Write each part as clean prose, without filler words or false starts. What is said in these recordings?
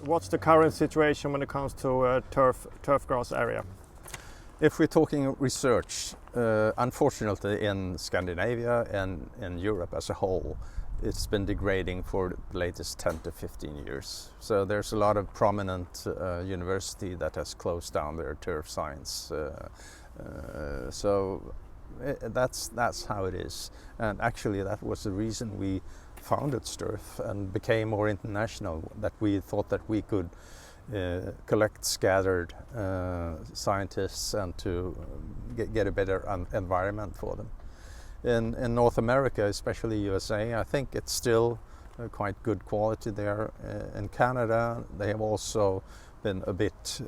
What's the current situation when it comes to turfgrass area? If we're talking research, unfortunately in Scandinavia and in Europe as a whole, it's been degrading for the latest 10 to 15 years. So there's a lot of prominent university that has closed down their turf science. That's how it is. And actually that was the reason we founded Sterf and became more international, that we thought that we could collect scattered scientists and to get a better environment for them. In North America, especially USA, I think it's still quite good quality there. In Canada, they have also been a bit,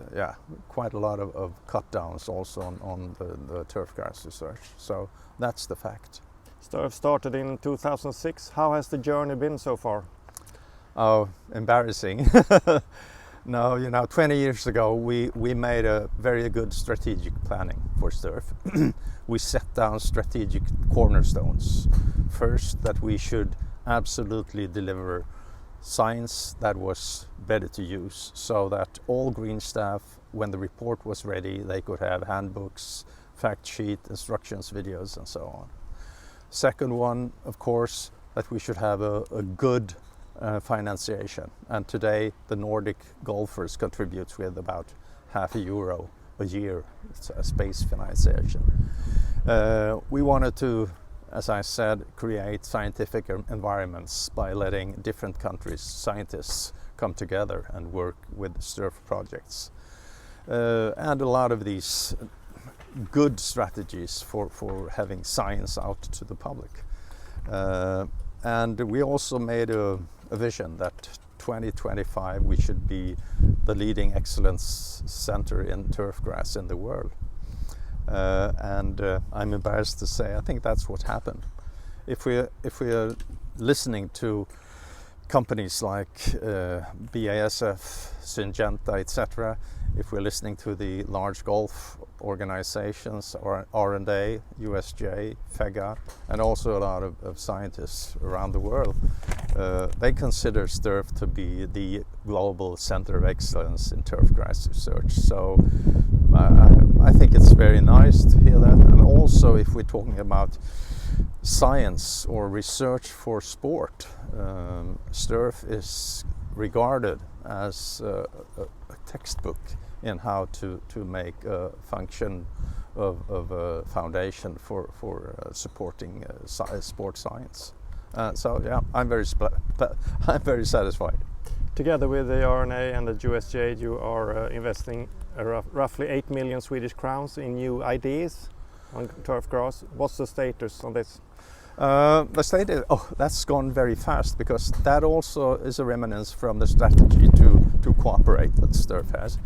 quite a lot of cut downs also on the turfgrass research. So that's the fact. Sterf started in 2006. How has the journey been so far? Oh, embarrassing. No, 20 years ago we made a very good strategic planning for Sterf. We set down strategic cornerstones. First, that we should absolutely deliver science that was better to use, so that all green staff, when the report was ready, they could have handbooks, fact sheet, instructions, videos, and so on. Second one, of course, that we should have a good financiation. And today the Nordic golfers contribute with about €0.50 a year. It's a space financiation. We wanted to, as I said, create scientific environments by letting different countries' scientists come together and work with Sterf projects. And a lot of these good strategies for having science out to the public. And we also made a vision that 2025 we should be the leading excellence center in turfgrass in the world. And I'm embarrassed to say, I think that's what happened. If we are listening to companies like BASF, Syngenta, etc., if we're listening to the large golf organizations, or R&A, USJ, FEGA, and also a lot of scientists around the world, they consider Sterf to be the global center of excellence in turfgrass research. So I think it's very nice to hear that. And also, if we're talking about science or research for sport, Sterf is regarded as a textbook in how to make a function of a foundation for supporting sport science. So yeah, I'm very satisfied. Together with the RNA and the USJ, you are investing roughly 8 million Swedish crowns in new ideas on turfgrass. What's the status on this? The status, that's gone very fast, because that also is a remnant from the strategy to cooperate that Sterf has.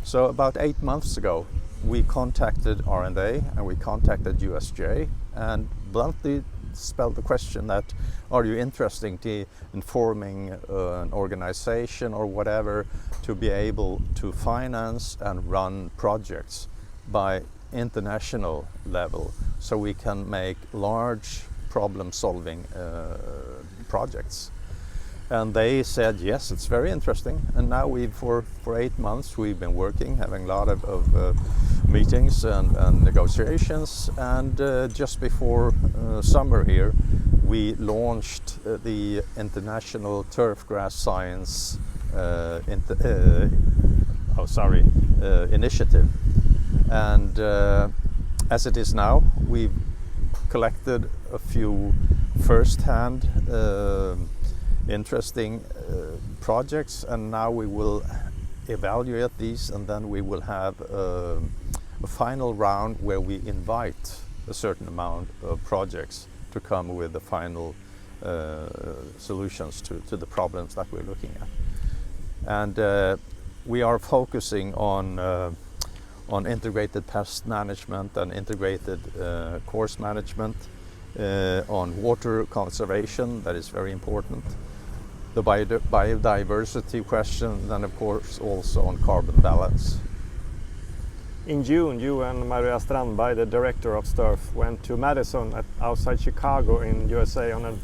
So about 8 months ago, we contacted R&A and we contacted USJ and bluntly spelled the question that, are you interested in forming an organization or whatever to be able to finance and run projects by international level, so we can make large problem-solving projects? And they said, yes, it's very interesting. And now for 8 months we've been working, having a lot of meetings and negotiations. And just before summer here, we launched the International Turfgrass Science Initiative. And as it is now, we've collected a few first-hand interesting projects, and now we will evaluate these, and then we will have a final round where we invite a certain amount of projects to come with the final solutions to the problems that we're looking at. And we are focusing on integrated pest management and integrated course management, on water conservation, that is very important, the biodiversity question, and of course also on carbon balance. In June, you and Maria Strandberg, the director of Sterf, went to Madison outside Chicago in USA on a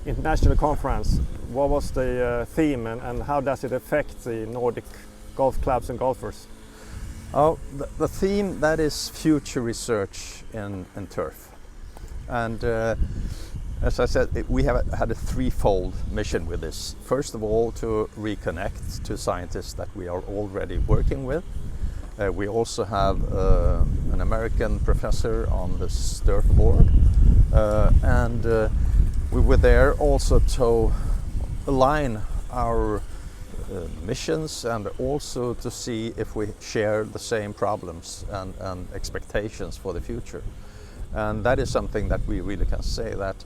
international conference, what was the theme and how does it affect the Nordic golf clubs and golfers? Oh, the theme, that is future research in turf. And as I said, we have had a threefold mission with this. First of all, to reconnect to scientists that we are already working with. We also have an American professor on the Sterf board, and we were there also to align our missions and also to see if we share the same problems and expectations for the future. And that is something that we really can say, that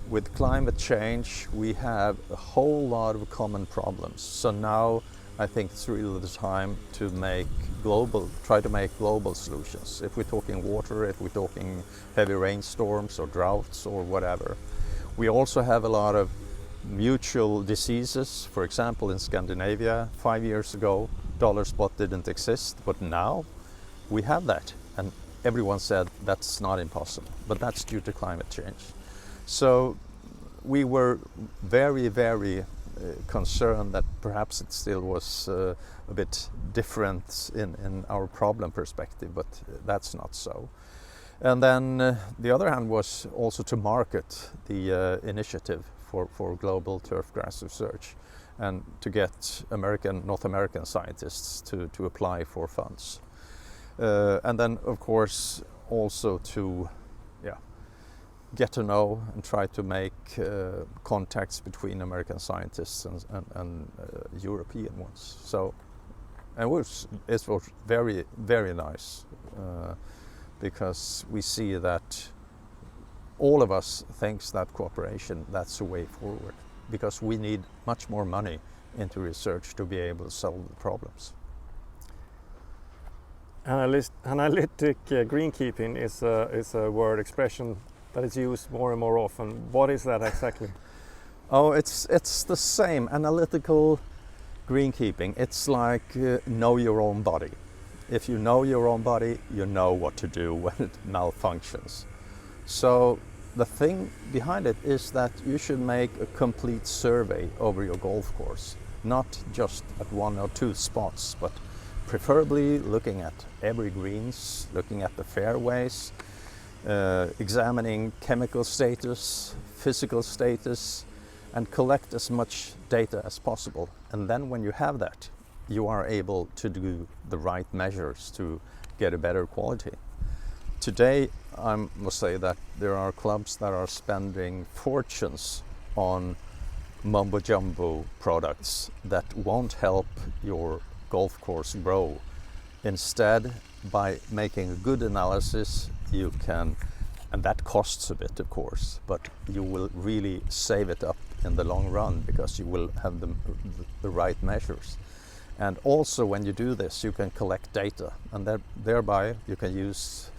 with climate change we have a whole lot of common problems. So now I think it's really the time to try to make global solutions. If we're talking water, if we're talking heavy rainstorms or droughts or whatever. We also have a lot of mutual diseases. For example, in Scandinavia 5 years ago dollar spot didn't exist, but now we have that, and everyone said that's not impossible, but that's due to climate change. So we were very concerned that perhaps it still was a bit different in our problem perspective, but that's not so. And then the other hand was also to market the initiative for global turfgrass research and to get North American scientists to apply for funds. And then of course also to get to know and try to make contacts between American scientists and European ones. So it was very nice because we see that all of us thinks that cooperation, that's the way forward, because we need much more money into research to be able to solve the problems. Analytic greenkeeping is a word expression that is used more and more often. What is that exactly? Oh, it's the same. Analytical greenkeeping. It's like know your own body. If you know your own body, you know what to do when it malfunctions. So the thing behind it is that you should make a complete survey over your golf course, not just at one or two spots, but preferably looking at every greens, looking at the fairways, examining chemical status, physical status, and collect as much data as possible. And then when you have that, you are able to do the right measures to get a better quality. Today, I must say that there are clubs that are spending fortunes on mumbo jumbo products that won't help your golf course grow. Instead, by making a good analysis, you can, and that costs a bit of course, but you will really save it up in the long run because you will have the right measures. And also when you do this, you can collect data, and thereby you can use,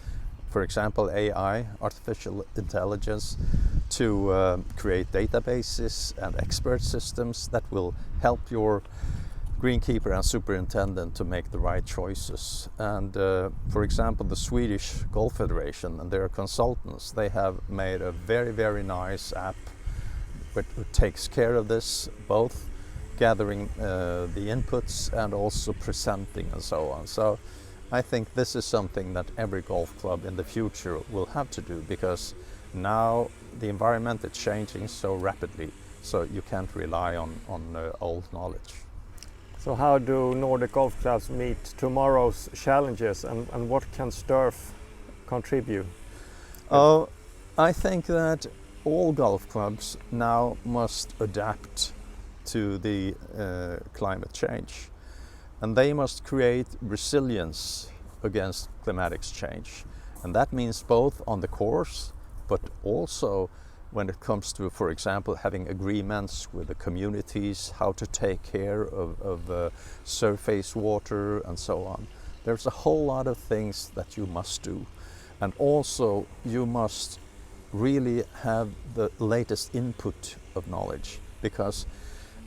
for example, AI, artificial intelligence, to create databases and expert systems that will help your greenkeeper and superintendent to make the right choices. And for example, the Swedish Golf Federation and their consultants, they have made a very nice app which takes care of this, both gathering the inputs and also presenting and so on. So I think this is something that every golf club in the future will have to do, because now the environment is changing so rapidly, so you can't rely on old knowledge. So how do Nordic golf clubs meet tomorrow's challenges, and what can Sterf contribute? I think that all golf clubs now must adapt to the climate change, and they must create resilience against climatic change. And that means both on the course, but also when it comes to, for example, having agreements with the communities, how to take care of surface water and so on. There's a whole lot of things that you must do. And also you must really have the latest input of knowledge, because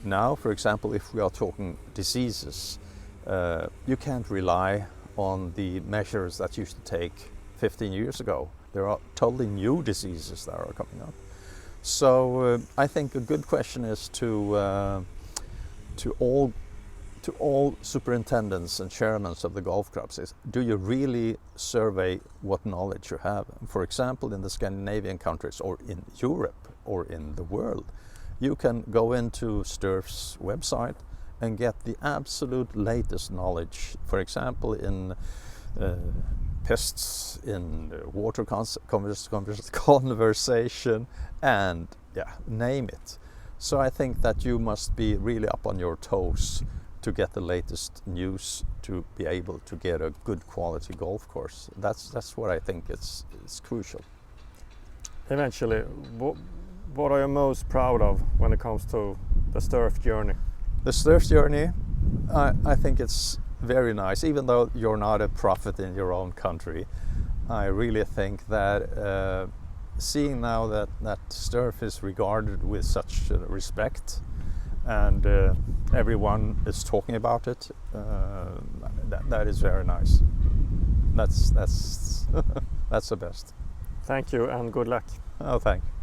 now, for example, if we are talking diseases, you can't rely on the measures that you used to take 15 years ago. There are totally new diseases that are coming up. So I think a good question is to all superintendents and chairmen of the golf clubs is, do you really survey what knowledge you have? For example, in the Scandinavian countries or in Europe or in the world, you can go into Sterf's website and get the absolute latest knowledge. For example, in pests, in water conversation, and yeah, name it. So I think that you must be really up on your toes to get the latest news to be able to get a good quality golf course. That's what I think is crucial. Eventually, what are you most proud of when it comes to the Sterf journey? The Sterf journey, I think it's very nice. Even though you're not a prophet in your own country, I really think that seeing now that Sterf is regarded with such respect, and everyone is talking about it, that is very nice. That's that's the best. Thank you and good luck. Oh, thank you.